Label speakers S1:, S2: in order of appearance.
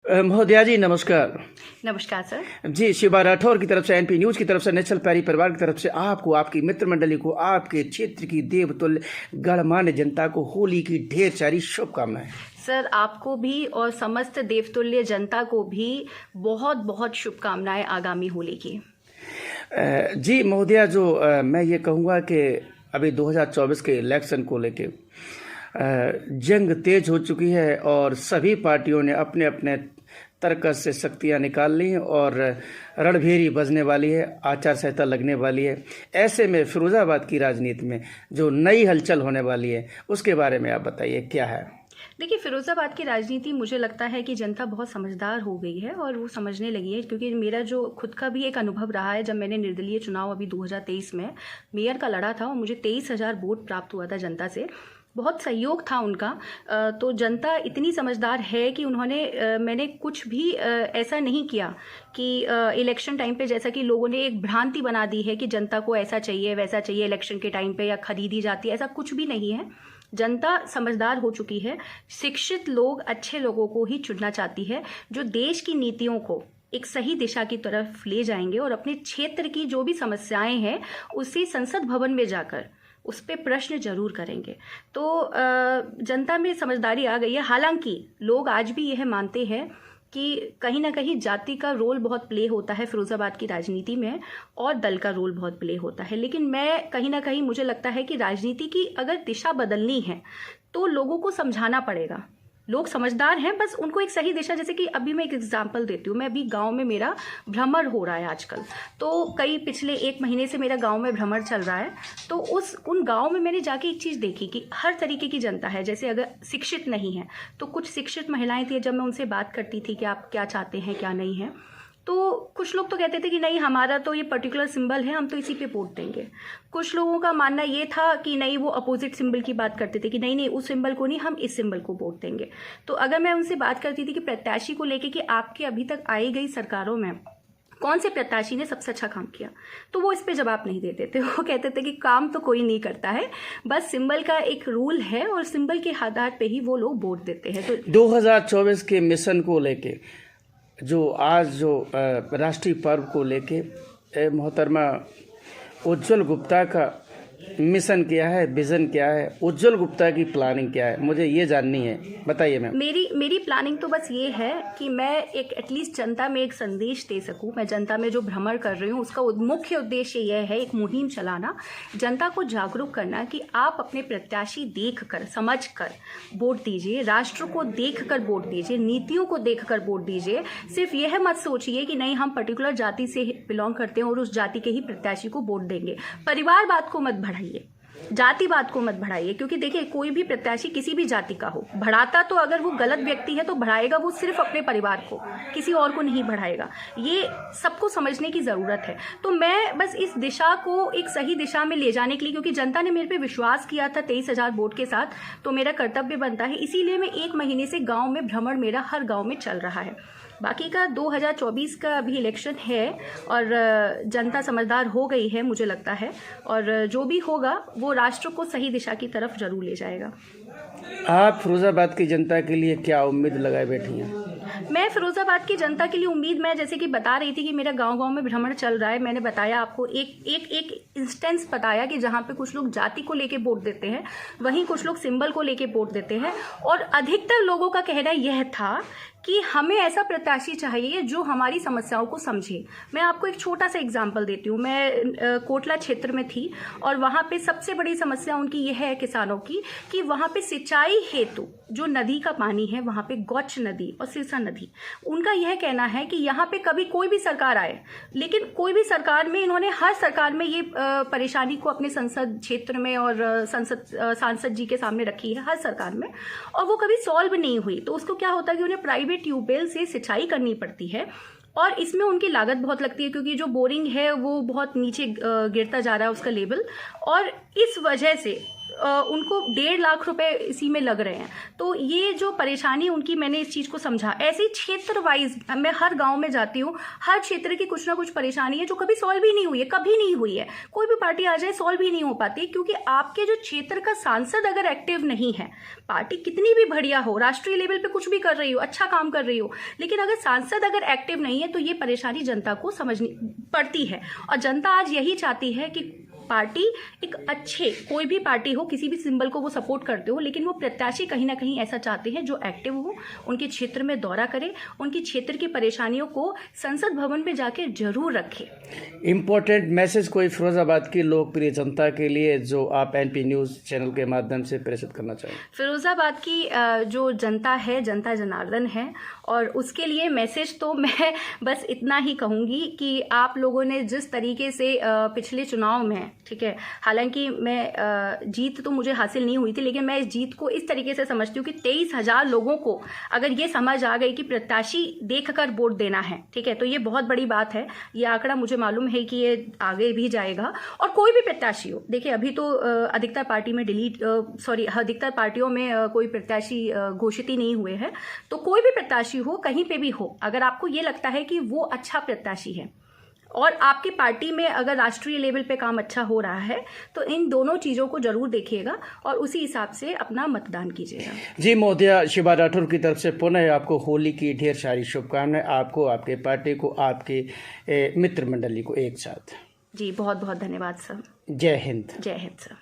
S1: महोदया जी नमस्कार।
S2: नमस्कार सर।
S1: जी, शिवा राठौर की तरफ से, एनपी न्यूज़ की तरफ से, नेशनल पैरी परिवार की तरफ से आपको, आपकी मित्र मंडली को, आपके क्षेत्र की देवतुल्य गणमान्य जनता को होली की ढेर सारी शुभकामनाएं।
S2: सर आपको भी और समस्त देवतुल्य जनता को भी बहुत बहुत शुभकामनाएं आगामी होली की।
S1: जी महोदया, जो मैं ये कहूँगा कि अभी 2024 के इलेक्शन को लेके जंग तेज हो चुकी है और सभी पार्टियों ने अपने अपने तर्कस से शक्तियाँ निकाल ली और रणभेरी बजने वाली है, आचार संहिता लगने वाली है। ऐसे में फिरोजाबाद की राजनीति में जो नई हलचल होने वाली है उसके बारे में आप बताइए, क्या है?
S2: देखिए, फिरोजाबाद की राजनीति मुझे लगता है कि जनता बहुत समझदार हो गई है और वो समझने लगी है, क्योंकि मेरा जो खुद का भी एक अनुभव रहा है। जब मैंने निर्दलीय चुनाव अभी 2023 में मेयर का लड़ा था और मुझे 23,000 वोट प्राप्त हुआ था जनता से, बहुत सहयोग था उनका। तो जनता इतनी समझदार है कि उन्होंने मैंने कुछ भी ऐसा नहीं किया कि इलेक्शन टाइम पे, जैसा कि लोगों ने एक भ्रांति बना दी है कि जनता को ऐसा चाहिए वैसा चाहिए इलेक्शन के टाइम पे या खरीदी जाती है, ऐसा कुछ भी नहीं है। जनता समझदार हो चुकी है। शिक्षित लोग अच्छे लोगों को ही चुनना चाहती है, जो देश की नीतियों को एक सही दिशा की तरफ ले जाएंगे और अपने क्षेत्र की जो भी समस्याएं हैं उसे संसद भवन में जाकर उस पर प्रश्न जरूर करेंगे। तो जनता में समझदारी आ गई है। हालांकि लोग आज भी यह मानते हैं कि कहीं ना कहीं जाति का रोल बहुत प्ले होता है फिरोजाबाद की राजनीति में और दल का रोल बहुत प्ले होता है, लेकिन मैं कहीं ना कहीं मुझे लगता है कि राजनीति की अगर दिशा बदलनी है तो लोगों को समझाना पड़ेगा। लोग समझदार हैं, बस उनको एक सही दिशा, जैसे कि अभी मैं एक एग्जांपल देती हूँ। मैं अभी गांव में मेरा भ्रमण हो रहा है आजकल, तो पिछले 1 महीने से मेरा गांव में भ्रमण चल रहा है। तो उन गांव में मैंने जाके एक चीज़ देखी कि हर तरीके की जनता है। जैसे अगर शिक्षित नहीं है तो कुछ शिक्षित महिलाएं थी, जब मैं उनसे बात करती थी कि आप क्या चाहते हैं क्या नहीं है, तो कुछ लोग तो कहते थे कि नहीं, हमारा तो ये पर्टिकुलर सिंबल है, हम तो इसी पे वोट देंगे। कुछ लोगों का मानना ये था कि नहीं, वो अपोजिट सिंबल की बात करते थे कि नहीं नहीं, उस सिंबल को नहीं, हम इस सिंबल को वोट देंगे। तो अगर मैं उनसे बात करती थी कि प्रत्याशी को लेके कि आपके अभी तक आई गई सरकारों में कौन से प्रत्याशी ने सबसे अच्छा काम किया, तो वो इस पे जवाब नहीं देते थे। वो कहते थे कि काम तो कोई नहीं करता है, बस सिंबल का एक रूल है और सिंबल के आधार पे ही वो लोग वोट देते हैं। तो
S1: 2024 के मिशन को लेके, जो आज जो राष्ट्रीय पर्व को लेके मोहतरमा उज्जवल गुप्ता का मिशन क्या है, विजन क्या है, उज्जवल गुप्ता की प्लानिंग क्या है, मुझे ये जाननी है, बताइए मैम।
S2: मेरी प्लानिंग तो बस ये है कि मैं एक एटलीस्ट जनता में एक संदेश दे सकूं। मैं जनता में जो भ्रमण कर रही हूँ उसका मुख्य उद्देश्य यह है, एक मुहिम चलाना, जनता को जागरूक करना कि आप अपने प्रत्याशी देखकर समझकर वोट दीजिए, राष्ट्र को देखकर वोट दीजिए, नीतियों को देखकर वोट दीजिए। सिर्फ यह मत सोचिए कि नहीं, हम पर्टिकुलर जाति से बिलोंग करते हैं और उस जाति के ही प्रत्याशी को वोट देंगे। परिवारवाद को मत बढ़ाइए, जातिवाद को मत बढ़ाइए, क्योंकि देखिए, कोई भी प्रत्याशी किसी भी जाति का हो, बढ़ाता तो अगर वो गलत व्यक्ति है तो बढ़ाएगा वो सिर्फ अपने परिवार को, किसी और को नहीं बढ़ाएगा। ये सबको समझने की जरूरत है। तो मैं बस इस दिशा को एक सही दिशा में ले जाने के लिए, क्योंकि जनता ने मेरे पे विश्वास किया था 23,000 वोट के साथ, तो मेरा कर्तव्य बनता है। इसीलिए मैं 1 महीने से गाँव में भ्रमण मेरा हर गाँव में चल रहा है। बाकी का 2024 का अभी इलेक्शन है और जनता समझदार हो गई है मुझे लगता है, और जो भी होगा वो राष्ट्र को सही दिशा की तरफ जरूर ले जाएगा।
S1: आप फिरोजाबाद की जनता के लिए क्या उम्मीद लगाए बैठी हैं?
S2: मैं फिरोजाबाद की जनता के लिए उम्मीद, मैं जैसे कि बता रही थी कि मेरा गांव-गांव में भ्रमण चल रहा है। मैंने बताया आपको एक इंस्टेंस बताया कि जहां पे कुछ लोग जाति को लेके वोट देते हैं, वहीं कुछ लोग सिंबल को लेके वोट देते हैं, और अधिकतर लोगों का कहना यह था कि हमें ऐसा प्रत्याशी चाहिए जो हमारी समस्याओं को समझे। मैं आपको एक छोटा सा एग्जांपल देती हूँ। मैं कोटला क्षेत्र में थी और वहाँ पे सबसे बड़ी समस्या उनकी यह है, किसानों की, कि वहाँ पे सिंचाई हेतु जो नदी का पानी है, वहाँ पे गौच नदी और सिरसा नदी, उनका यह कहना है कि यहाँ पे कभी कोई भी सरकार आए, लेकिन कोई भी सरकार में इन्होंने हर सरकार में ये परेशानी को अपने संसद क्षेत्र में और सांसद जी के सामने रखी है, हर सरकार में, और वो कभी सॉल्व नहीं हुई। तो उसको क्या होता है कि उन्हें प्राइवेट ट्यूबवेल से सिंचाई करनी पड़ती है और इसमें उनकी लागत बहुत लगती है, क्योंकि जो बोरिंग है वो बहुत नीचे गिरता जा रहा है उसका लेवल, और इस वजह से उनको 1.5 लाख रुपए इसी में लग रहे हैं। तो ये जो परेशानी उनकी, मैंने इस चीज़ को समझा। ऐसे ही क्षेत्र वाइज मैं हर गांव में जाती हूँ, हर क्षेत्र की कुछ ना कुछ परेशानी है जो कभी सॉल्व ही नहीं हुई है, कभी नहीं हुई है। कोई भी पार्टी आ जाए सॉल्व ही नहीं हो पाती, क्योंकि आपके जो क्षेत्र का सांसद अगर एक्टिव नहीं है, पार्टी कितनी भी बढ़िया हो, राष्ट्रीय लेवल पे कुछ भी कर रही हो, अच्छा काम कर रही हो, लेकिन अगर सांसद अगर एक्टिव नहीं है तो ये परेशानी जनता को समझनी पड़ती है। और जनता आज यही चाहती है कि पार्टी एक अच्छे, कोई भी पार्टी हो, किसी भी सिंबल को वो सपोर्ट करते हो, लेकिन वो प्रत्याशी कहीं ना कहीं ऐसा चाहते हैं जो एक्टिव हो, उनके क्षेत्र में दौरा करे, उनकी क्षेत्र की परेशानियों को संसद भवन पे जाके जरूर रखे।
S1: इम्पोर्टेंट मैसेज कोई फिरोजाबाद की लोकप्रिय जनता के लिए जो आप एनपी न्यूज़ चैनल के माध्यम से प्रेषित करना चाहें?
S2: फिरोज़ाबाद की जो जनता है, जनता जनार्दन है, और उसके लिए मैसेज तो मैं बस इतना ही कहूँगी कि आप लोगों ने जिस तरीके से पिछले चुनाव में, ठीक है, हालांकि मैं जीत तो मुझे हासिल नहीं हुई थी, लेकिन मैं इस जीत को इस तरीके से समझती हूँ कि 23,000 लोगों को अगर ये समझ आ गई कि प्रत्याशी देखकर वोट देना है, ठीक है, तो ये बहुत बड़ी बात है। ये आंकड़ा मुझे मालूम है कि ये आगे भी जाएगा। और कोई भी प्रत्याशी हो, देखिए अभी तो अधिकतर पार्टी में अधिकतर पार्टियों में कोई प्रत्याशी घोषित ही नहीं हुए हैं। तो कोई भी प्रत्याशी हो, कहीं पे भी हो, अगर आपको ये लगता है कि वो अच्छा प्रत्याशी है और आपकी पार्टी में अगर राष्ट्रीय लेवल पे काम अच्छा हो रहा है, तो इन दोनों चीज़ों को जरूर देखिएगा और उसी हिसाब से अपना मतदान कीजिएगा।
S1: जी महोदया, शिबा राठौर की तरफ से पुनः आपको होली की ढेर सारी शुभकामनाएं, आपको, आपके पार्टी को, आपके मित्र मंडली को एक साथ।
S2: जी बहुत बहुत धन्यवाद सर।
S1: जय हिंद।
S2: जय हिंद सर।